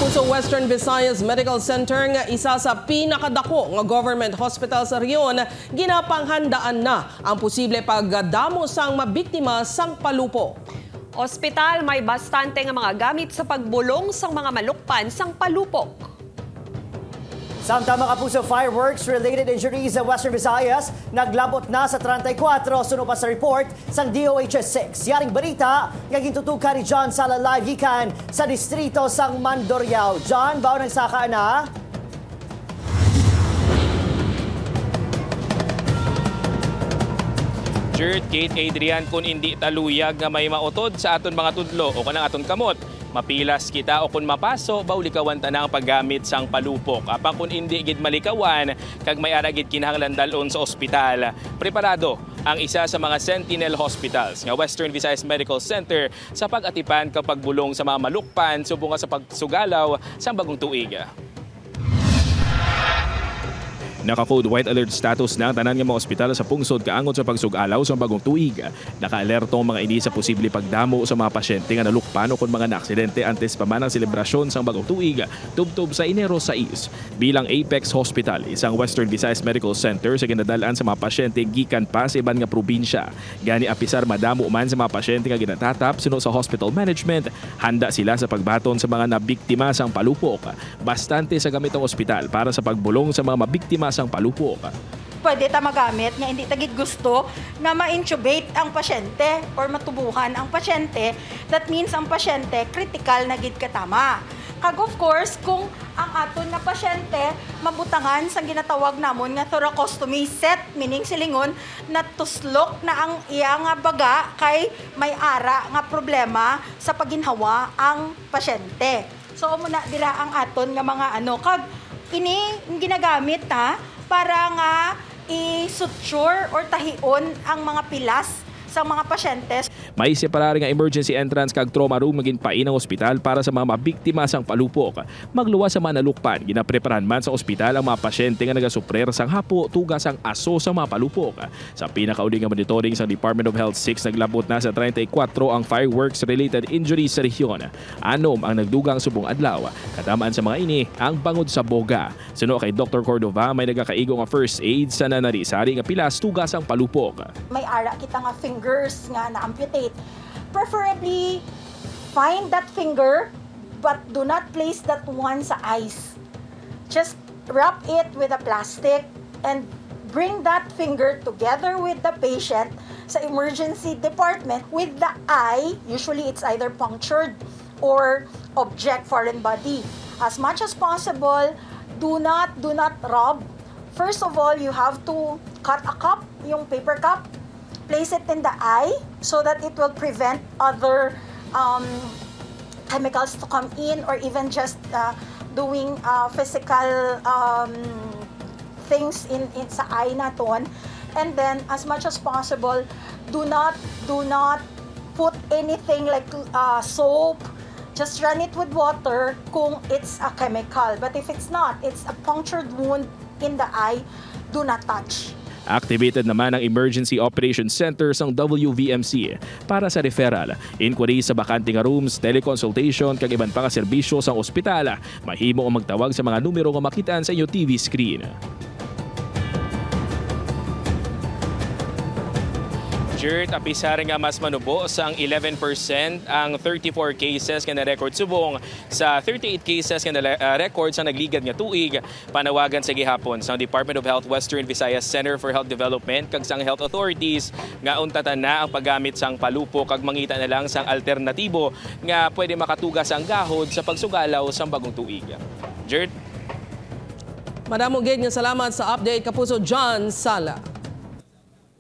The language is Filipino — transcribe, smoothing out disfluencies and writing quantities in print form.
Kapuso Western Visayas Medical Center nga isa sa pinakadako nga government hospital sa rehiyon, ginapanghandaan na ang posible pagdamo sang mabiktima sang palupok. Ospital may bastante nga mga gamit sa pagbulong sang mga malukpan sang palupok. Samtang mga kapuso, fireworks-related injuries sa Western Visayas naglabot na sa 34 suno pa sa report sang DOH-6. Yaring balita, naging ni John Sala live gikan sa distrito sang Mandurriao. John, baon ng saka na? Kate Adrian, kung hindi taluyag nga may mautod sa aton mga tudlo o kanang aton kamot, mapilas kita o kung mapaso, baulikawan ta na ang paggamit sang palupok. Apang kung hindi gid malikawan, kag may aragid kinahanglan dalon sa ospital. Preparado ang isa sa mga Sentinel Hospitals nga Western Visayas Medical Center sa pag-atipan kapag bulong sa mga malukpan subong sa pagsugalaw sa bagong tuig. Naka-code white alert status na ang tanan nga mga ospital sa pungsod kaangod sa pagsugalaw sa bagong tuig. Naka-alerto ang mga ini sa posible pagdamo sa mga pasyente nga nalukpan o kung mga naaksidente antes pa man ang selebrasyon sa bagong tuig tubtob sa Enero 6. Bilang Apex Hospital, isang Western Visayas Medical Center sa ginadalaan sa mga pasyente gikan pa sa iban nga probinsya. Gani apisar madamo man sa mga pasyente nga ginatatap suno sa hospital management, handa sila sa pagbaton sa mga nabiktima sang palupok. Bastante sa gamitong ospital para sa pagbulong sa mga mabiktima sang palupok. Pwede ta magamit nga hindi tagid gusto na ma-intubate ang pasyente or matubuhan ang pasyente. That means ang pasyente critical na gid katama. Kag of course, kung ang aton nga pasyente mabutangan sa ginatawag namon nga thoracostomy set, meaning silingon na tuslok na ang iya nga baga kay may ara nga problema sa paginhawa ang pasyente. So muna dira ang aton nga mga kag ini ginagamit para nga i-suture or tahion ang mga pilas sa mga pasyentes. May separar nga emergency entrance kag trauma room maging painang ospital para sa mga mabiktima sang palupok. Magluwas sa mga nalukpan, ginapreparan man sa ospital ang mga pasyente nga nagasuprer sang hapo tugas ang aso sa mga palupok. Sa pinakauli nga monitoring sa Department of Health 6, naglabot na sa 34 ang fireworks-related injuries sa rehiyon. Anom ang nagdugang subong adlaw. Katamaan sa mga ini ang bangod sa boga. Suno kay Dr. Cordova, may nagakaigo nga first aid sa nanarisari nga pilas tugas ang palupok. May ara kita nga fingers nga na-amputate. Preferably, find that finger but do not place that one sa eyes. Just wrap it with a plastic and bring that finger together with the patient sa emergency department with the eye. Usually, it's either punctured or object foreign body. As much as possible, do not rub. First of all, you have to cut a cup, yung paper cup, place it in the eye so that it will prevent other chemicals to come in or even just doing physical things in sa eye naton. And then as much as possible, do not put anything like soap. Just run it with water kung it's a chemical. But if it's not, it's a punctured wound in the eye, do not touch. Activated naman ang Emergency Operations Center sang WVMC para sa referral, inquiry sa bakante nga rooms, teleconsultation kag iban pa nga serbisyo sang ospital. Mahimo ang magtawag sa mga numero nga makitaan sa inyo TV screen. Apisar nga mas manubo sang 11% ang 34 cases nga na-record subong sa 38 cases nga na-record sa nagligad nga tuig. Panawagan sa gihapon sa Department of Health Western Visayas Center for Health Development kag sang health authorities nga untatan na ang paggamit sang palupo kag mangita na lang sang alternatibo nga pwede makatugas ang gahod sa pagsugalaw sang bagong tuig. Madamo gid nga salamat sa update, Kapuso John Sala.